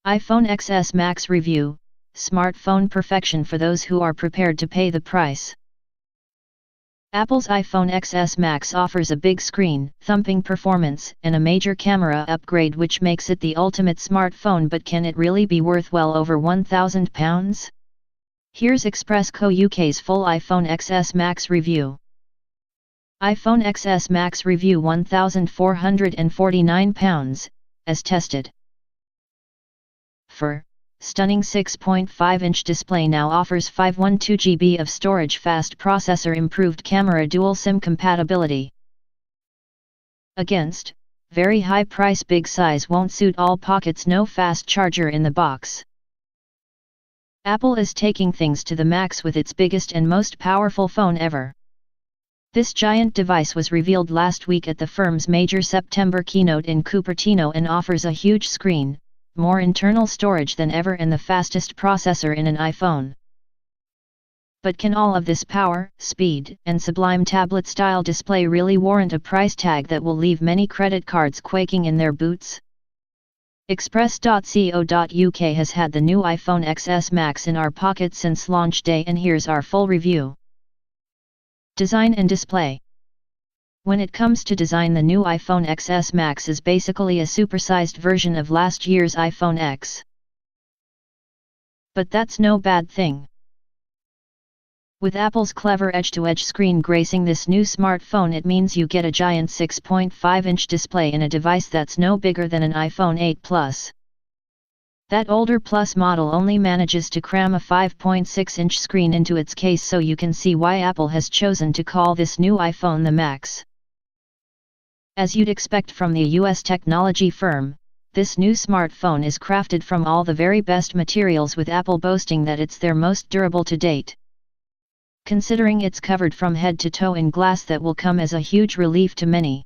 iPhone XS Max Review, Smartphone Perfection for those who are prepared to pay the price. Apple's iPhone XS Max offers a big screen, thumping performance, and a major camera upgrade which makes it the ultimate smartphone, but can it really be worth well over £1,000? Here's Express Co UK's full iPhone XS Max review. iPhone XS Max review £1,449, as tested. Stunning 6.5-inch display now offers 512 GB of storage, fast processor, improved camera, dual SIM compatibility. Against, very high price, big size won't suit all pockets, no fast charger in the box. Apple is taking things to the max with its biggest and most powerful phone ever. This giant device was revealed last week at the firm's major September keynote in Cupertino and offers a huge screen, more internal storage than ever, and the fastest processor in an iPhone. But can all of this power, speed, and sublime tablet-style display really warrant a price tag that will leave many credit cards quaking in their boots? Express.co.uk has had the new iPhone XS Max in our pocket since launch day, and here's our full review. Design and display. When it comes to design, the new iPhone XS Max is basically a supersized version of last year's iPhone X. But that's no bad thing. With Apple's clever edge-to-edge screen gracing this new smartphone, it means you get a giant 6.5-inch display in a device that's no bigger than an iPhone 8 Plus. That older Plus model only manages to cram a 5.6-inch screen into its case, so you can see why Apple has chosen to call this new iPhone the Max. As you'd expect from the US technology firm, this new smartphone is crafted from all the very best materials, with Apple boasting that it's their most durable to date. Considering it's covered from head to toe in glass, that will come as a huge relief to many.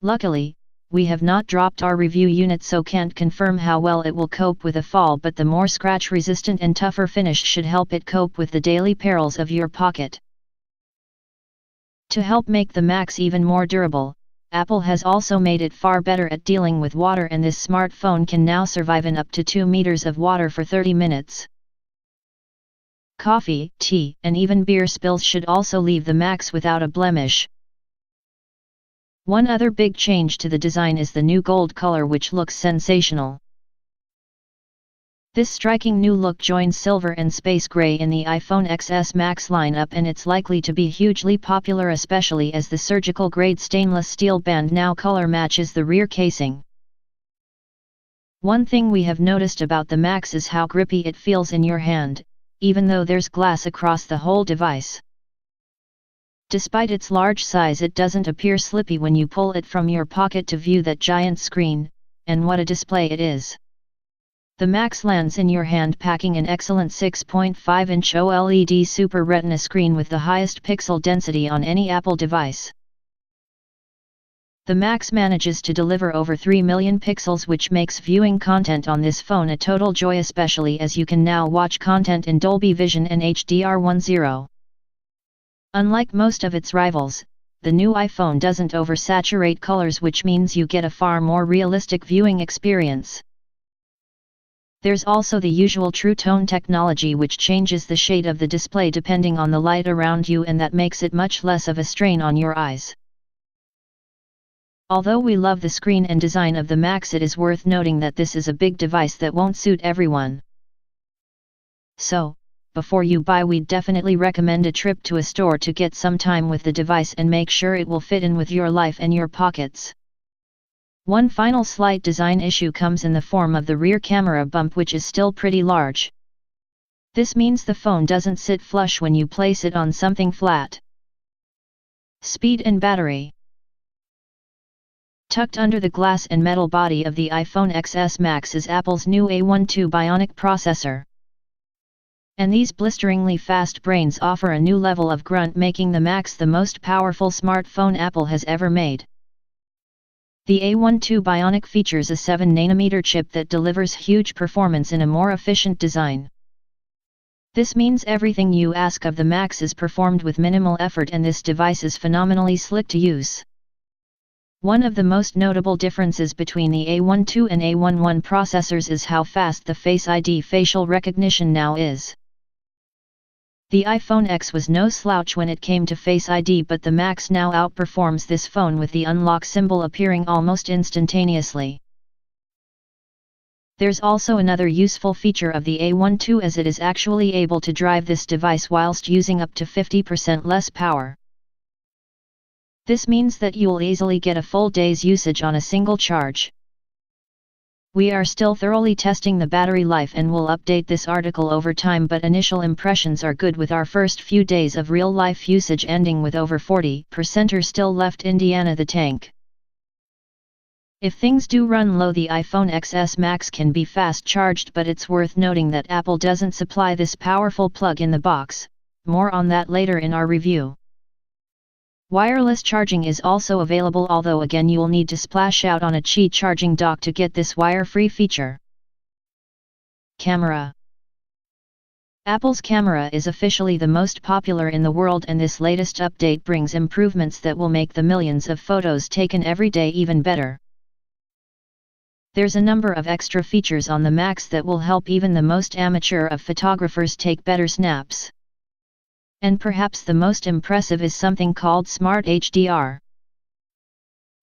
Luckily, we have not dropped our review unit, so can't confirm how well it will cope with a fall, but the more scratch-resistant and tougher finish should help it cope with the daily perils of your pocket. To help make the Max even more durable, Apple has also made it far better at dealing with water, and this smartphone can now survive in up to 2 meters of water for 30 minutes. Coffee, tea, and even beer spills should also leave the Max without a blemish. One other big change to the design is the new gold color, which looks sensational. This striking new look joins silver and space gray in the iPhone XS Max lineup, and it's likely to be hugely popular, especially as the surgical-grade stainless steel band now color matches the rear casing. One thing we have noticed about the Max is how grippy it feels in your hand, even though there's glass across the whole device. Despite its large size, it doesn't appear slippy when you pull it from your pocket to view that giant screen, and what a display it is. The Max lands in your hand packing an excellent 6.5-inch OLED Super Retina screen with the highest pixel density on any Apple device. The Max manages to deliver over 3 million pixels, which makes viewing content on this phone a total joy, especially as you can now watch content in Dolby Vision and HDR10. Unlike most of its rivals, the new iPhone doesn't oversaturate colors, which means you get a far more realistic viewing experience. There's also the usual True Tone technology, which changes the shade of the display depending on the light around you, and that makes it much less of a strain on your eyes. Although we love the screen and design of the Max, it is worth noting that this is a big device that won't suit everyone. So, before you buy, we'd definitely recommend a trip to a store to get some time with the device and make sure it will fit in with your life and your pockets. One final slight design issue comes in the form of the rear camera bump, which is still pretty large. This means the phone doesn't sit flush when you place it on something flat. Speed and battery. Tucked under the glass and metal body of the iPhone XS Max is Apple's new A12 Bionic processor. And these blisteringly fast brains offer a new level of grunt, making the Max the most powerful smartphone Apple has ever made. The A12 Bionic features a 7nm chip that delivers huge performance in a more efficient design. This means everything you ask of the Max is performed with minimal effort, and this device is phenomenally slick to use. One of the most notable differences between the A12 and A11 processors is how fast the Face ID facial recognition now is. The iPhone X was no slouch when it came to Face ID, but the Max now outperforms this phone with the unlock symbol appearing almost instantaneously. There's also another useful feature of the A12, as it is actually able to drive this device whilst using up to 50% less power. This means that you'll easily get a full day's usage on a single charge. We are still thoroughly testing the battery life and will update this article over time, but initial impressions are good with our first few days of real-life usage ending with over 40% or still left Indiana the tank. If things do run low, the iPhone XS Max can be fast charged, but it's worth noting that Apple doesn't supply this powerful plug in the box. More on that later in our review. Wireless charging is also available, although again you'll need to splash out on a Qi charging dock to get this wire-free feature. Camera. Apple's camera is officially the most popular in the world, and this latest update brings improvements that will make the millions of photos taken every day even better. There's a number of extra features on the Max that will help even the most amateur of photographers take better snaps. And perhaps the most impressive is something called Smart HDR.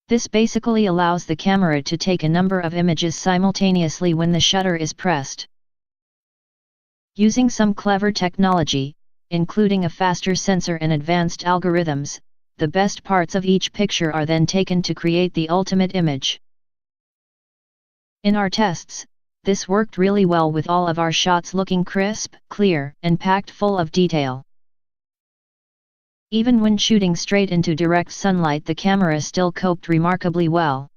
This basically allows the camera to take a number of images simultaneously when the shutter is pressed. Using some clever technology, including a faster sensor and advanced algorithms, the best parts of each picture are then taken to create the ultimate image. In our tests, this worked really well, with all of our shots looking crisp, clear, and packed full of detail. Even when shooting straight into direct sunlight, the camera still coped remarkably well.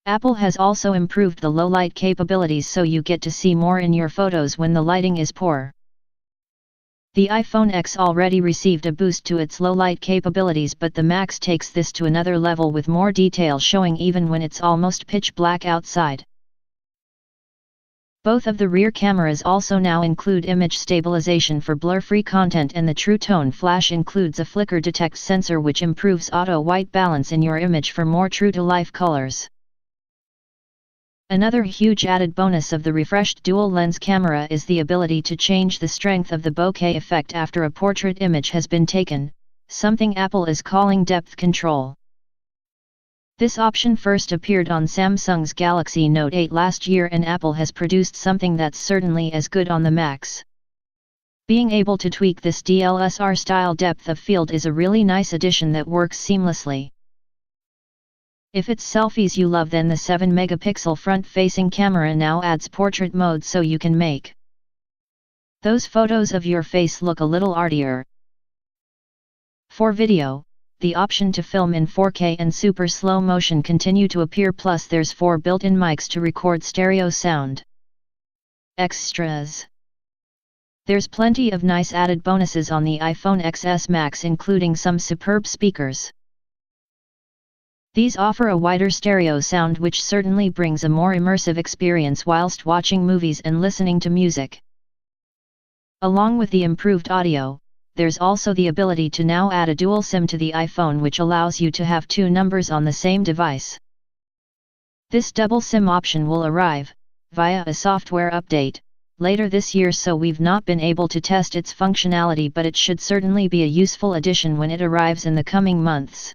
Apple has also improved the low-light capabilities, so you get to see more in your photos when the lighting is poor. The iPhone X already received a boost to its low-light capabilities, but the Max takes this to another level with more detail showing even when it's almost pitch black outside. Both of the rear cameras also now include image stabilization for blur-free content, and the True Tone Flash includes a flicker detect sensor which improves auto-white balance in your image for more true-to-life colors. Another huge added bonus of the refreshed dual-lens camera is the ability to change the strength of the bokeh effect after a portrait image has been taken, something Apple is calling depth control. This option first appeared on Samsung's Galaxy Note 8 last year, and Apple has produced something that's certainly as good on the Max. Being able to tweak this DSLR-style depth of field is a really nice addition that works seamlessly. If it's selfies you love, then the 7-megapixel front-facing camera now adds portrait mode, so you can make those photos of your face look a little artier. For video, the option to film in 4K and super slow motion continue to appear, plus there's 4 built-in mics to record stereo sound. Extras. There's plenty of nice added bonuses on the iPhone XS Max, including some superb speakers. These offer a wider stereo sound, which certainly brings a more immersive experience whilst watching movies and listening to music. Along with the improved audio, there's also the ability to now add a dual SIM to the iPhone, which allows you to have 2 numbers on the same device. This double SIM option will arrive, via a software update, later this year, so we've not been able to test its functionality, but it should certainly be a useful addition when it arrives in the coming months.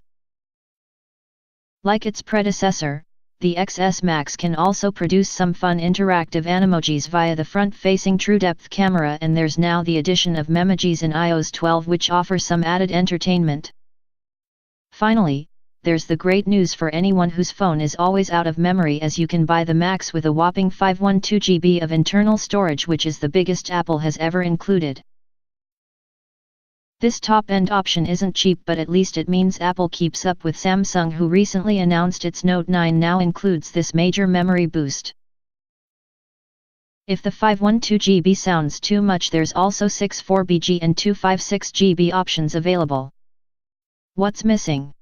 Like its predecessor, the XS Max can also produce some fun interactive animojis via the front-facing TrueDepth camera, and there's now the addition of memojis in iOS 12 which offer some added entertainment. Finally, there's the great news for anyone whose phone is always out of memory, as you can buy the Max with a whopping 512 GB of internal storage, which is the biggest Apple has ever included. This top-end option isn't cheap, but at least it means Apple keeps up with Samsung, who recently announced its Note 9 now includes this major memory boost. If the 512 GB sounds too much, there's also 64BG and 256 GB options available. What's missing?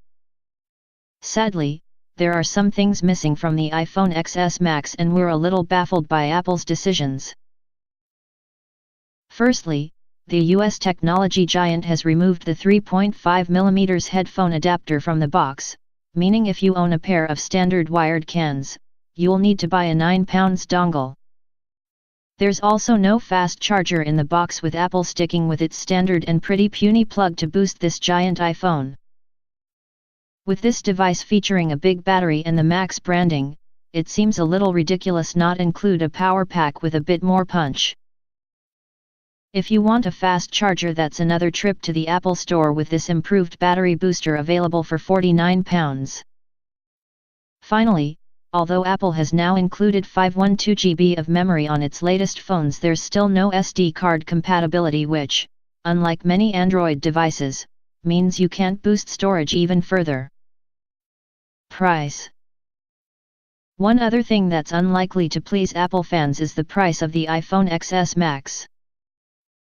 Sadly, there are some things missing from the iPhone XS Max, and we're a little baffled by Apple's decisions. Firstly, the US technology giant has removed the 3.5mm headphone adapter from the box, meaning if you own a pair of standard wired cans, you'll need to buy a £9 dongle. There's also no fast charger in the box, with Apple sticking with its standard and pretty puny plug to boost this giant iPhone. With this device featuring a big battery and the Max branding, it seems a little ridiculous not include a power pack with a bit more punch. If you want a fast charger, that's another trip to the Apple Store with this improved battery booster available for £49. Finally, although Apple has now included 512 GB of memory on its latest phones, there's still no SD card compatibility, which, unlike many Android devices, means you can't boost storage even further. Price. One other thing that's unlikely to please Apple fans is the price of the iPhone XS Max.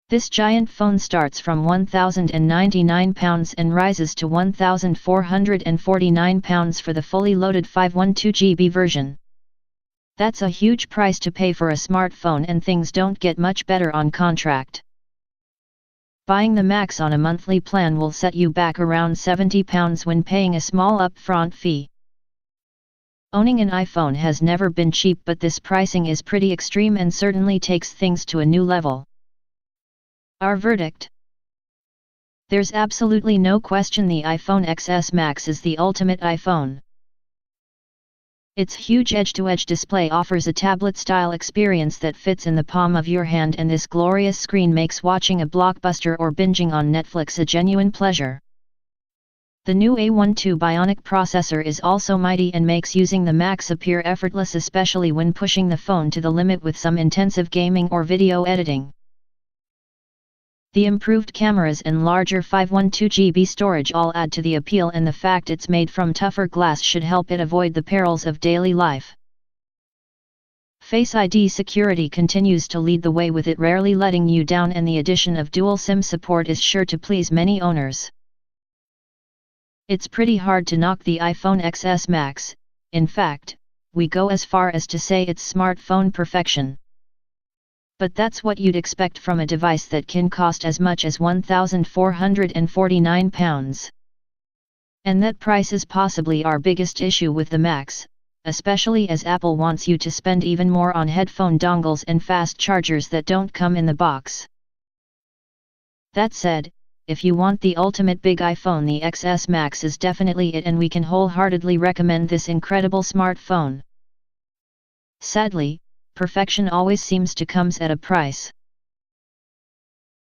This giant phone starts from £1,099 and rises to £1,449 for the fully loaded 512 GB version. That's a huge price to pay for a smartphone, and things don't get much better on contract. Buying the Max on a monthly plan will set you back around £70 when paying a small upfront fee. Owning an iPhone has never been cheap, but this pricing is pretty extreme and certainly takes things to a new level. Our verdict? There's absolutely no question the iPhone XS Max is the ultimate iPhone. Its huge edge-to-edge display offers a tablet-style experience that fits in the palm of your hand, and this glorious screen makes watching a blockbuster or binging on Netflix a genuine pleasure. The new A12 Bionic processor is also mighty and makes using the Max appear effortless, especially when pushing the phone to the limit with some intensive gaming or video editing. The improved cameras and larger 512 GB storage all add to the appeal, and the fact it's made from tougher glass should help it avoid the perils of daily life. Face ID security continues to lead the way, with it rarely letting you down, and the addition of dual SIM support is sure to please many owners. It's pretty hard to knock the iPhone XS Max. In fact, we go as far as to say it's smartphone perfection. But that's what you'd expect from a device that can cost as much as £1,449. And that price is possibly our biggest issue with the Max, especially as Apple wants you to spend even more on headphone dongles and fast chargers that don't come in the box. That said, if you want the ultimate big iPhone, the XS Max is definitely it, and we can wholeheartedly recommend this incredible smartphone. Sadly, perfection always seems to come at a price.